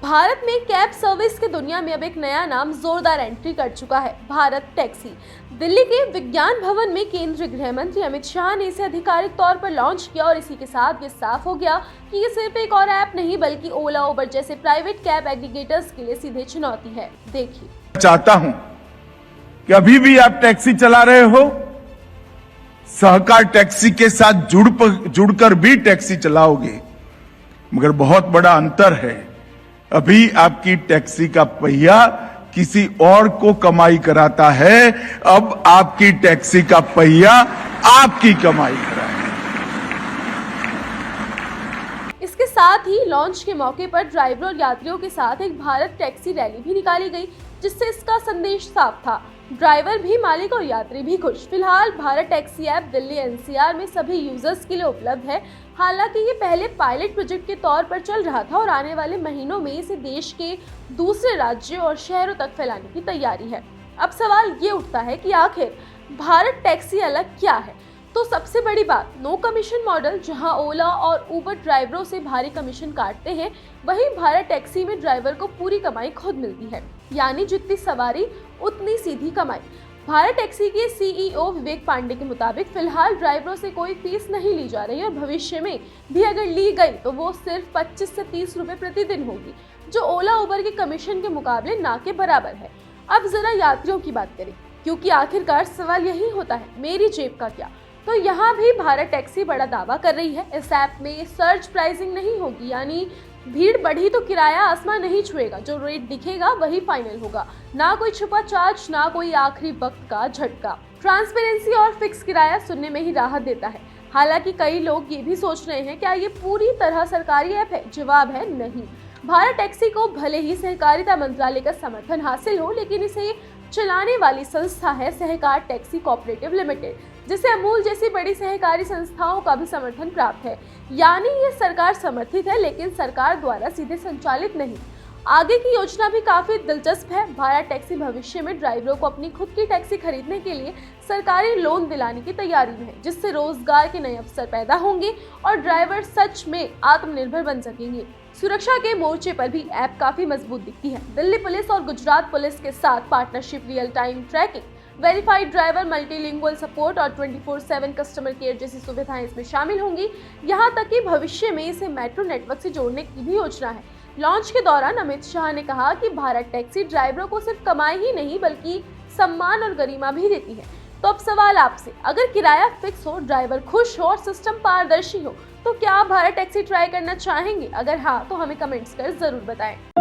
भारत में cab service की दुनिया में अब एक नया नाम जोरदार एंट्री कर चुका है, भारत टैक्सी। दिल्ली के विज्ञान भवन में केंद्रीय गृह मंत्री अमित शाह ने इसे आधिकारिक तौर पर लॉन्च किया और इसी के साथ ये साफ हो गया कि ये सिर्फ एक और ऐप नहीं बल्कि ओला, उबर जैसे प्राइवेट कैब एग्रीगेटर्स के लिए सीधे चुनौती है। देखिए, चाहता हूं कि अभी भी आप टैक्सी चला रहे हो, सहकार टैक्सी के साथ जुड़कर भी टैक्सी चलाओगे, मगर बहुत बड़ा अंतर है। अभी आपकी टैक्सी का पहिया किसी और को कमाई कराता है, अब आपकी टैक्सी का पहिया आपकी कमाई कराएगा। इसके साथ ही लॉन्च के मौके पर ड्राइवरों और यात्रियों के साथ एक भारत टैक्सी रैली भी निकाली गई, जिससे इसका संदेश साफ था, ड्राइवर भी, मालिक और यात्री भी खुश। फिलहाल Bharat taxi app Delhi NCR में सभी यूजर्स के लिए उपलब्ध है। हालांकि ये पहले पायलट प्रोजेक्ट के तौर पर चल रहा था और आने वाले महीनों में इसे देश के दूसरे राज्यों और शहरों तक फैलाने की तैयारी है। अब सवाल ये उठता है कि आखिर भारत टैक्सी अलग क्या है? तो सबसे बड़ी बात, नो कमीशन मॉडल। जहां ओला और उबर ड्राइवरों से भारी कमीशन काटते हैं, वहीं भारत टैक्सी में ड्राइवर को पूरी कमाई खुद मिलती है, यानी जितनी सवारी उतनी सीधी कमाई। भारत टैक्सी के सीईओ विवेक पांडे के मुताबिक फिलहाल ड्राइवरों से कोई फीस नहीं ली जा रही और भविष्य में भी अगर ली गई तो वो सिर्फ 25 से 30 रुपए प्रतिदिन होगी, जो ओला उबर के कमीशन के मुकाबले ना के बराबर है। अब जरा यात्रियों की बात करें, क्योंकि आखिरकार सवाल यही होता है, मेरी जेब का क्या? तो यहाँ भी भारत टैक्सी बड़ा दावा कर रही है, इस ऐप में सर्ज प्राइसिंग नहीं होगी, यानी भीड़ बढ़ी तो किराया आसमान नहीं छुएगा, जो रेट दिखेगा वही फाइनल होगा। ना कोई छुपा चार्ज, ना कोई आखिरी वक्त का झटका। ट्रांसपेरेंसी और फिक्स किराया सुनने में ही राहत देता है। हालांकि कई लोग ये भी सोच रहे हैं, क्या ये पूरी तरह सरकारी ऐप है? जवाब है नहीं। भारत टैक्सी को भले ही सहकारिता मंत्रालय का समर्थन हासिल हो, लेकिन इसे चलाने वाली संस्था है सहकार टैक्सी कोऑपरेटिव लिमिटेड, जिसे अमूल जैसी बड़ी सहकारी संस्थाओं का भी समर्थन प्राप्त है। यानी ये सरकार समर्थित है, लेकिन सरकार द्वारा सीधे संचालित नहीं। आगे की योजना भी काफी दिलचस्प है। भारत टैक्सी भविष्य में ड्राइवरों को अपनी खुद की टैक्सी खरीदने के लिए सरकारी लोन दिलाने की तैयारी में है, जिससे रोजगार के नए अवसर पैदा होंगे और ड्राइवर सच में आत्मनिर्भर बन सकेंगे। सुरक्षा के मोर्चे पर भी ऐप काफी मजबूत दिखती है। दिल्ली पुलिस और गुजरात पुलिस के साथ partnership, real time tracking, verified driver, multilingual support और 24/7 कस्टमर केयर जैसी सुविधाएं इसमें शामिल होंगी। यहां तक कि भविष्य में इसे मेट्रो नेटवर्क से जोड़ने की भी योजना है। लॉन्च के दौरान अमित शाह ने कहा कि भारत टैक्सी ड्राइवरों को सिर्फ कमाई ही नहीं बल्कि सम्मान और गरिमा भी देती है। तो अब सवाल आपसे, अगर किराया फिक्स हो, ड्राइवर खुश हो और सिस्टम पारदर्शी हो, तो क्या आप भारत टैक्सी ट्राई करना चाहेंगे? अगर हाँ, तो हमें कमेंट्स कर जरूर बताएं।